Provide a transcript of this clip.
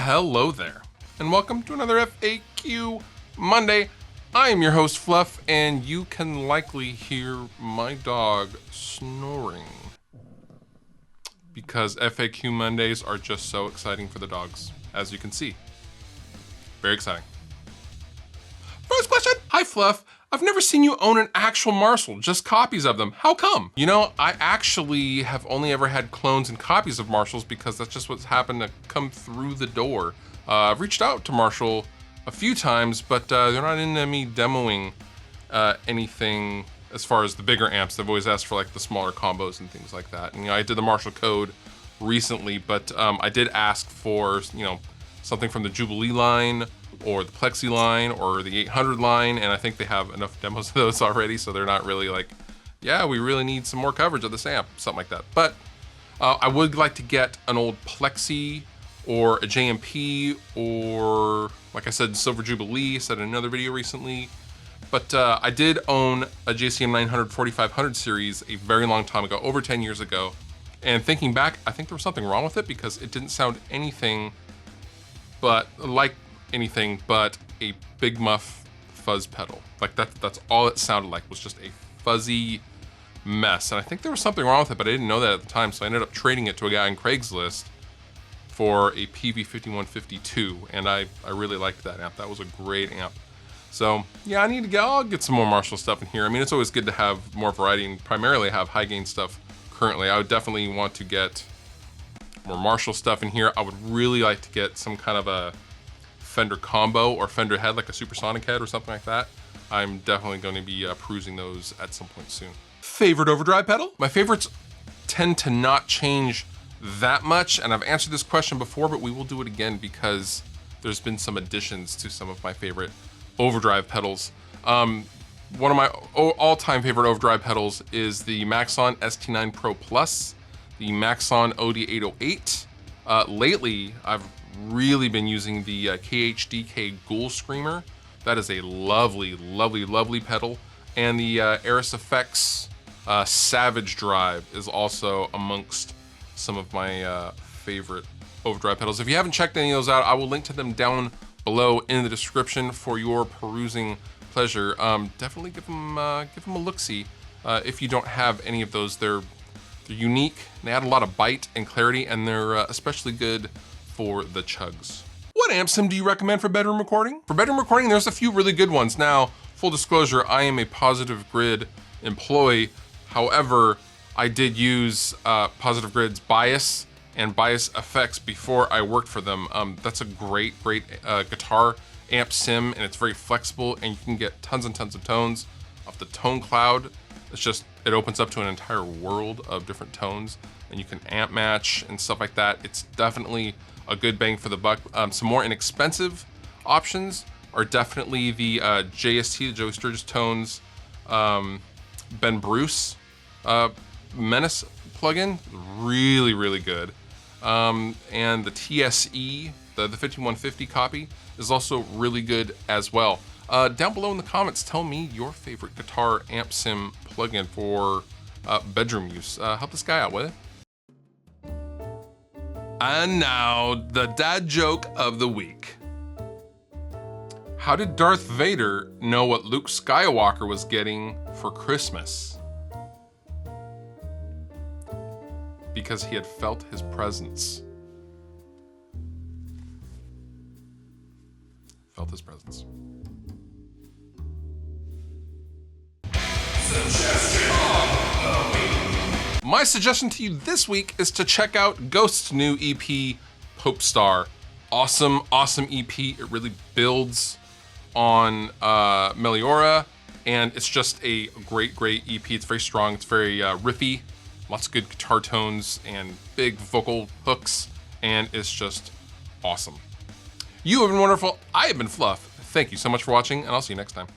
Hello there, and welcome to another FAQ Monday. I am your host, Fluff, and you can likely hear my dog snoring because FAQ Mondays are just so exciting for the dogs, as you can see. Very exciting. First question. Hi, Fluff. I've never seen you own an actual Marshall, just copies of them. How come? You know, I actually have only ever had clones and copies of Marshalls because that's just what's happened to come through the door. I've reached out to Marshall a few times, but they're not into me demoing anything as far as the bigger amps. They've always asked for like the smaller combos and things like that. And, you know, I did the Marshall code recently, but I did ask for, you know, something from the Jubilee line or the Plexi line or the 800 line, and I think they have enough demos of those already, so they're not really like, yeah, we really need some more coverage of this amp, something like that. But I would like to get an old Plexi or a JMP or, like I said, Silver Jubilee, said in another video recently. But I did own a JCM 900 4500 series a very long time ago, over 10 years ago. And thinking back, I think there was something wrong with it because it didn't sound anything but like anything but a Big Muff fuzz pedal. Like that's all it sounded like, was just a fuzzy mess. And I think there was something wrong with it, but I didn't know that at the time, so I ended up trading it to a guy on Craigslist for a PV5152, and I really liked that amp. That was a great amp. So yeah, I'll get some more Marshall stuff in here. I mean, it's always good to have more variety and primarily have high gain stuff currently. I would definitely want to get more Marshall stuff in here. I would really like to get some kind of a Fender combo or Fender head, like a supersonic head or something like that. I'm definitely going to be perusing those at some point soon. Favorite overdrive pedal? My favorites tend to not change that much, and I've answered this question before, but we will do it again because there's been some additions to some of my favorite overdrive pedals. One of my all-time favorite overdrive pedals is the Maxon ST9 Pro Plus, the Maxon OD808. Lately, I've really been using the KHDK Ghoul Screamer. That is a lovely, lovely, lovely pedal. And the Aris Effects Savage Drive is also amongst some of my favorite overdrive pedals. If you haven't checked any of those out, I will link to them down below in the description for your perusing pleasure. Definitely give them a look-see. If you don't have any of those, they're unique. They add a lot of bite and clarity, and they're especially good for the chugs. What amp sim do you recommend for bedroom recording? For bedroom recording, there's a few really good ones. Now, full disclosure, I am a Positive Grid employee. However, I did use Positive Grid's Bias and Bias Effects before I worked for them. That's a great guitar amp sim, and it's very flexible, and you can get tons and tons of tones off the tone cloud. It's just, it opens up to an entire world of different tones, and you can amp match and stuff like that. It's definitely a good bang for the buck. Some more inexpensive options are definitely the JST, the Joey Sturgis Tones, Ben Bruce Menace plugin, really, really good. And the TSE, the 5150 copy, is also really good as well. Down below in the comments, tell me your favorite guitar amp sim plugin for bedroom use. Help this guy out with it. And now, the dad joke of the week. How did Darth Vader know what Luke Skywalker was getting for Christmas? Because he had felt his presence. Felt his presence. My suggestion to you this week is to check out Ghost's new EP, Pope Star. Awesome, awesome EP. It really builds on Meliora, and it's just a great, great EP. It's very strong, it's very riffy, lots of good guitar tones and big vocal hooks, and it's just awesome. You have been wonderful. I have been Fluff. Thank you so much for watching, and I'll see you next time.